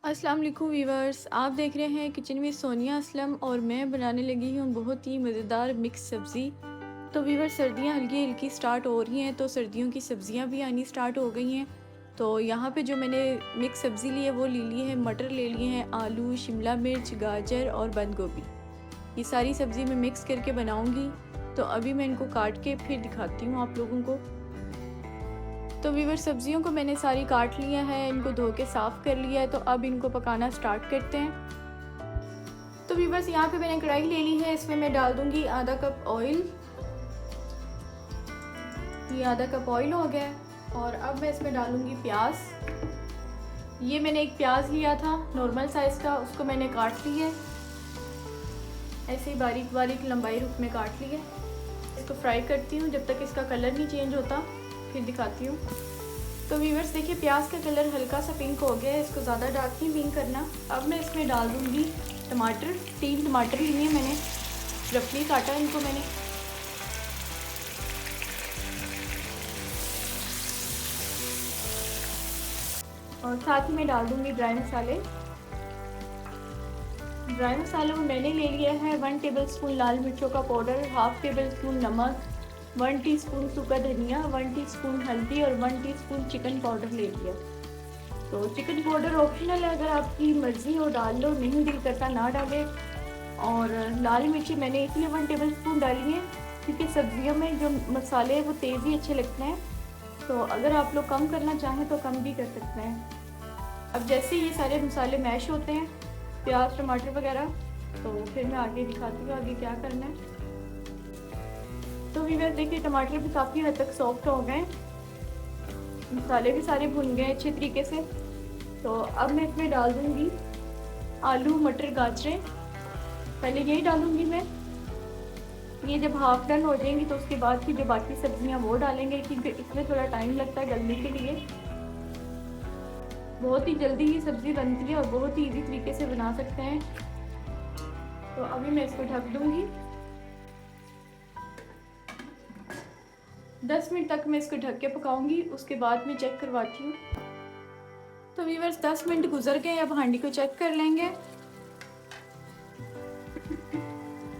अस्सलाम वालेकुम वीवर्स, आप देख रहे हैं किचन में सोनिया असलम और मैं बनाने लगी हूँ बहुत ही मज़ेदार मिक्स सब्ज़ी। तो वीवर्स, सर्दियाँ हल्की हल्की स्टार्ट हो रही हैं तो सर्दियों की सब्ज़ियाँ भी आनी स्टार्ट हो गई हैं। तो यहाँ पे जो मैंने मिक्स सब्ज़ी ली है वो ले ली है, मटर ले लिए हैं, आलू, शिमला मिर्च, गाजर और बंद गोभी। ये सारी सब्ज़ी मैं मिक्स करके बनाऊँगी। तो अभी मैं इनको काट के फिर दिखाती हूँ आप लोगों को। तो वीवर, सब्जियों को मैंने सारी काट लिया है, इनको धो के साफ़ कर लिया है। तो अब इनको पकाना स्टार्ट करते हैं। तो वीवर्स, यहाँ पे मैंने कढ़ाई ले ली है, इसमें मैं डाल दूंगी आधा कप ऑयल। ये आधा कप ऑयल हो गया है और अब मैं इसमें डालूंगी प्याज। ये मैंने एक प्याज लिया था नॉर्मल साइज़ का, उसको मैंने काट लिया है, ऐसे ही बारीक बारीक लंबाई रूप में काट लिया। इसको फ्राई करती हूँ जब तक इसका कलर नहीं चेंज होता, फिर दिखाती हूँ। तो व्यूअर्स देखिए, प्याज का कलर हल्का सा पिंक हो गया है, इसको ज़्यादा डार्क नहीं पिंक करना। अब मैं इसमें डाल दूँगी टमाटर। 3 टमाटर लिए मैंने, रफली काटा इनको मैंने। और साथ ही मैं डाल दूँगी ड्राई मसाले। ड्राई मसालों में मैंने ले लिया है 1 टेबलस्पून लाल मिर्चों का पाउडर, हाफ़ टेबलस्पून नमक, 1 टीस्पून सूखा धनिया, 1 टीस्पून हल्दी और 1 टीस्पून चिकन पाउडर ले लिया। तो चिकन पाउडर ऑप्शनल है, अगर आपकी मर्ज़ी हो डाल लो, नहीं दिल करता ना डालें। और लाल मिर्ची मैंने इसलिए 1 टेबलस्पून डाली है क्योंकि सब्जियों में जो मसाले हैं वो तेज़ ही अच्छे लगते हैं। तो अगर आप लोग कम करना चाहें तो कम भी कर सकते हैं। अब जैसे ये सारे मसाले मैश होते हैं, प्याज टमाटर वगैरह, तो फिर मैं आगे दिखाती हूँ आगे क्या करना है। तो वीवर देखिए, टमाटर भी काफ़ी हद तक सॉफ्ट हो गए, मसाले भी सारे भुन गए अच्छे तरीके से। तो अब मैं इसमें डाल दूँगी आलू मटर गाजरें। पहले यही डालूँगी मैं, ये जब हाफ डन हो जाएंगी तो उसके बाद फिर जो बाकी सब्जियां वो डालेंगे, क्योंकि इसमें थोड़ा टाइम लगता है गलने के लिए। बहुत ही जल्दी ये सब्ज़ी बनती है और बहुत ही इजी तरीके से बना सकते हैं। तो अभी मैं इसको ढक दूँगी। 10 मिनट तक मैं इसको ढक के पकाऊंगी, उसके बाद मैं चेक करवाती हूँ। तो व्यूअर्स, 10 मिनट गुजर गए, अब हांडी को चेक कर लेंगे।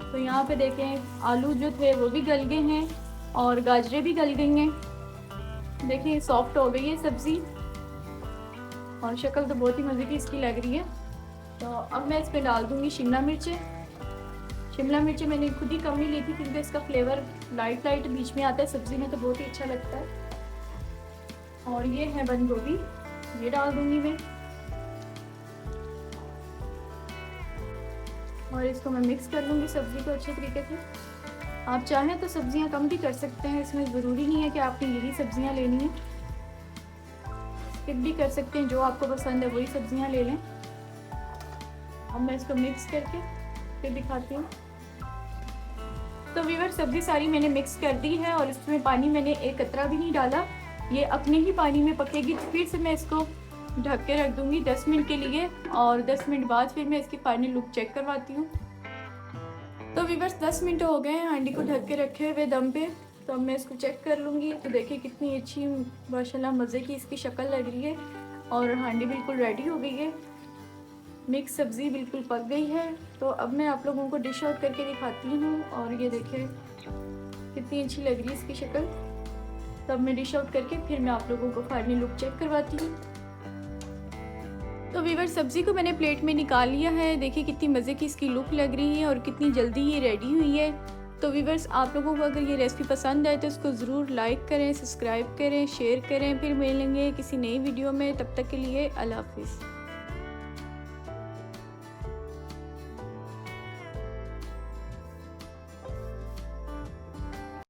तो यहाँ पे देखें, आलू जो थे वो भी गल गए हैं और गाजरें भी गल गई हैं। देखिए सॉफ्ट हो गई है सब्ज़ी और शक्ल तो बहुत ही मज़े की इसकी लग रही है। तो अब मैं इसमें डाल दूँगी शिमला मिर्चें। शिमला मिर्चें मैंने खुद ही कम ही ली थी क्योंकि इसका फ्लेवर लाइट लाइट बीच में आता है सब्ज़ी में, तो बहुत ही अच्छा लगता है। और ये है बंद गोभी, ये डाल दूँगी मैं और इसको मैं मिक्स कर लूँगी सब्ज़ी को अच्छे तरीके से। आप चाहें तो सब्ज़ियाँ कम भी कर सकते हैं, इसमें ज़रूरी नहीं है कि आपने यही सब्ज़ियाँ लेनी है, स्किप भी कर सकते हैं, जो आपको पसंद है वही सब्ज़ियाँ ले लें। अब मैं इसको मिक्स करके फिर दिखाती हूँ। तो व्यूअर, सब्ज़ी सारी मैंने मिक्स कर दी है और इसमें पानी मैंने एक कतरा भी नहीं डाला, ये अपने ही पानी में पकेगी। तो फिर से मैं इसको ढक के रख दूँगी 10 मिनट के लिए और 10 मिनट बाद फिर मैं इसकी फाइनल लुक चेक करवाती हूँ। तो व्यूअर्स, 10 मिनट हो गए हैं हांडी को ढक के रखे हुए दम पे। तो अब मैं इसको चेक कर लूँगी। तो देखिए कितनी अच्छी माशाल्लाह मज़े की इसकी शक्ल लग रही है और हांडी बिल्कुल रेडी हो गई है, मिक्स सब्ज़ी बिल्कुल पक गई है। तो अब मैं आप लोगों को डिश आउट करके दिखाती हूँ और ये देखिए कितनी अच्छी लग रही है इसकी शक्ल। तब मैं डिश आउट करके फिर मैं आप लोगों को फाइनल लुक चेक करवाती हूँ। तो व्यूअर्स, सब्ज़ी को मैंने प्लेट में निकाल लिया है, देखिए कितनी मज़े की इसकी लुक लग रही है और कितनी जल्दी ये रेडी हुई है। तो व्यूअर्स, आप लोगों को अगर ये रेसिपी पसंद आए तो इसको ज़रूर लाइक करें, सब्सक्राइब करें, शेयर करें। फिर मिलेंगे किसी नई वीडियो में, तब तक के लिए अल्लाह हाफिज़।